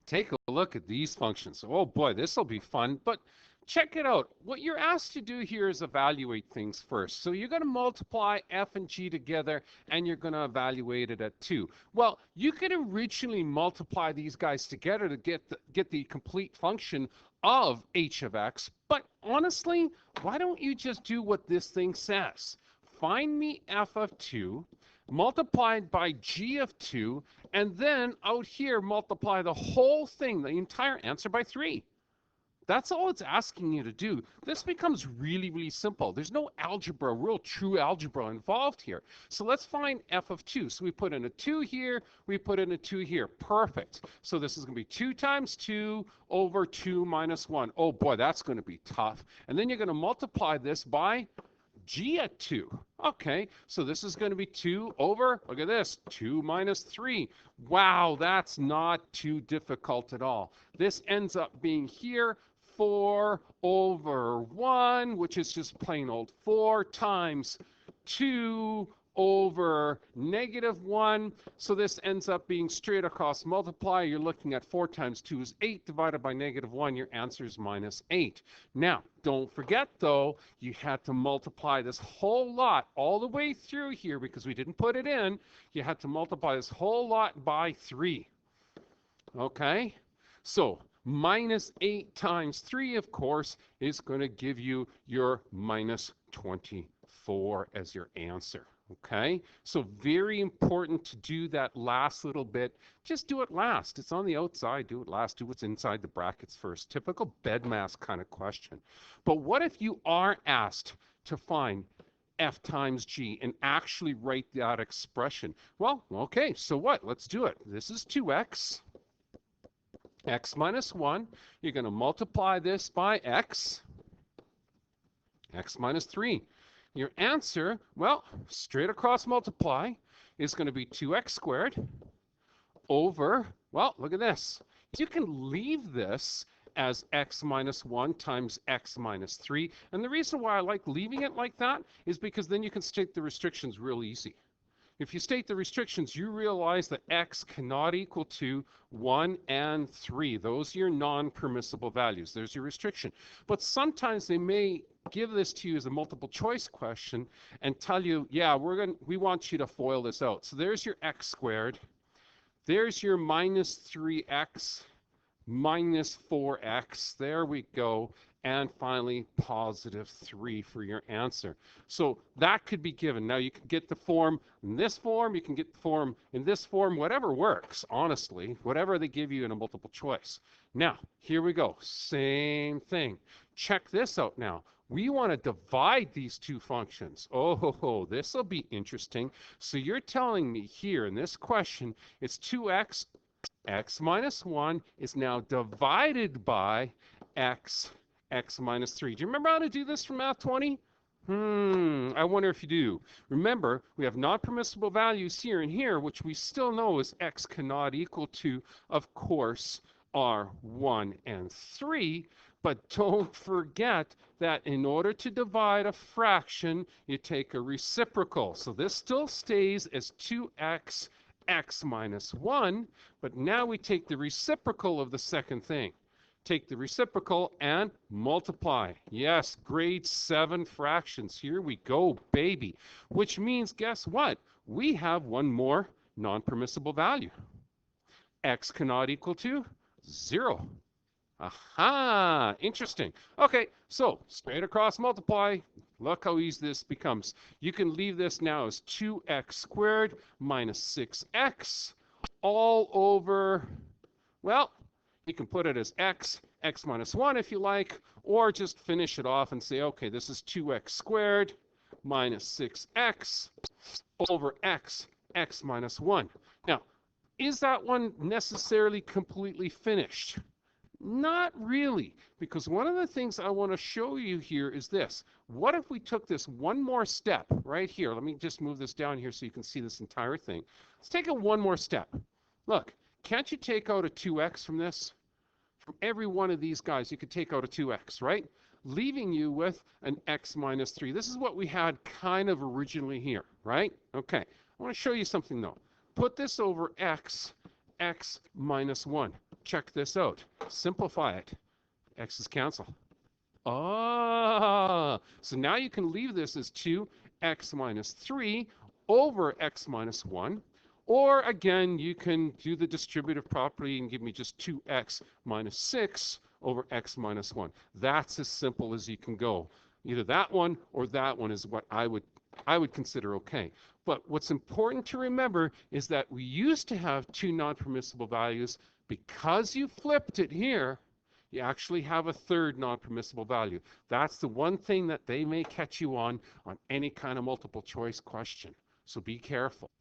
Take a look at these functions. Oh boy, this will be fun, but check it out. What you're asked to do here is evaluate things first. So you're going to multiply f and g together, and you're going to evaluate it at 2. Well, you could originally multiply these guys together to get the complete function of h of x, but honestly, why don't you just do what this thing says? Find me f of 2 multiplied by g of 2, and then out here multiply the whole thing, the entire answer, by 3. That's all it's asking you to do. This becomes really, really simple. There's no algebra, real true algebra involved here. So let's find f of 2. So we put in a 2 here, we put in a 2 here. Perfect. So this is going to be 2 times 2 over 2 minus 1. Oh boy, that's going to be tough. And then you're going to multiply this by g at 2. Okay, so this is going to be 2 over, look at this, 2 minus 3. Wow, that's not too difficult at all. This ends up being here 4 over 1, which is just plain old 4 times 2 over negative 1. So this ends up being straight across multiply. You're looking at 4 times 2 is 8 divided by negative 1. Your answer is minus 8. Now, don't forget, though, you had to multiply this whole lot all the way through here because we didn't put it in. You had to multiply this whole lot by 3. Okay? So minus 8 times 3, of course, is going to give you your minus 24 as your answer. Okay, so very important to do that last little bit. Just do it last. It's on the outside. Do it last. Do what's inside the brackets first. Typical BEDMAS kind of question. But what if you are asked to find f times g and actually write that expression? Well, okay, so what? Let's do it. This is 2x. X minus 1. You're going to multiply this by x minus 3. Your answer, well, straight across multiply, is going to be 2x squared over, well, look at this. You can leave this as x minus 1 times x minus 3. And the reason why I like leaving it like that is because then you can state the restrictions real easy. If you state the restrictions, you realize that x cannot equal to 1 and 3. Those are your non-permissible values. There's your restriction. But sometimes they may give this to you as a multiple choice question and tell you, yeah, we want you to FOIL this out. So there's your x squared. There's your minus 3x minus 4x. There we go. And finally, positive 3 for your answer. So that could be given. Now you can get the form in this form, you can get the form in this form, whatever works, honestly, whatever they give you in a multiple choice. Now, here we go. Same thing. Check this out now. We want to divide these two functions. Oh, this will be interesting. So you're telling me here in this question, it's 2x, x minus 1 is now divided by x minus 3. Do you remember how to do this from Math 20? I wonder if you do. Remember, we have non-permissible values here and here, which we still know is x cannot equal to, of course, are 1 and 3. But don't forget that in order to divide a fraction, you take a reciprocal. So this still stays as 2x x minus 1, but now we take the reciprocal of the second thing. Take the reciprocal and multiply. Yes, grade 7 fractions. Here we go, baby. Which means, guess what? We have one more non-permissible value. X cannot equal to 0. Aha, interesting. Okay, so straight across multiply. Look how easy this becomes. You can leave this now as 2x squared minus 6x all over, well, you can put it as x minus 1 if you like, or just finish it off and say, okay, this is 2x squared minus 6x over x minus 1. Now, is that one necessarily completely finished? Not really, because one of the things I want to show you here is this. What if we took this one more step right here? Let me just move this down here so you can see this entire thing. Let's take it one more step. Look, can't you take out a 2x from this? From every one of these guys, you could take out a 2x, right? Leaving you with an x minus 3. This is what we had kind of originally here, right? Okay, I want to show you something though. Put this over x minus 1. check this out. Simplify it. X's cancel. Ah, so now you can leave this as 2x minus 3 over x minus 1. Or again, you can do the distributive property and give me just 2x minus 6 over x minus 1. That's as simple as you can go. Either that one or that one is what I would consider okay. But what's important to remember is that we used to have two non-permissible values. Because you flipped it here, you actually have a third non-permissible value. That's the one thing that they may catch you on any kind of multiple choice question. So be careful.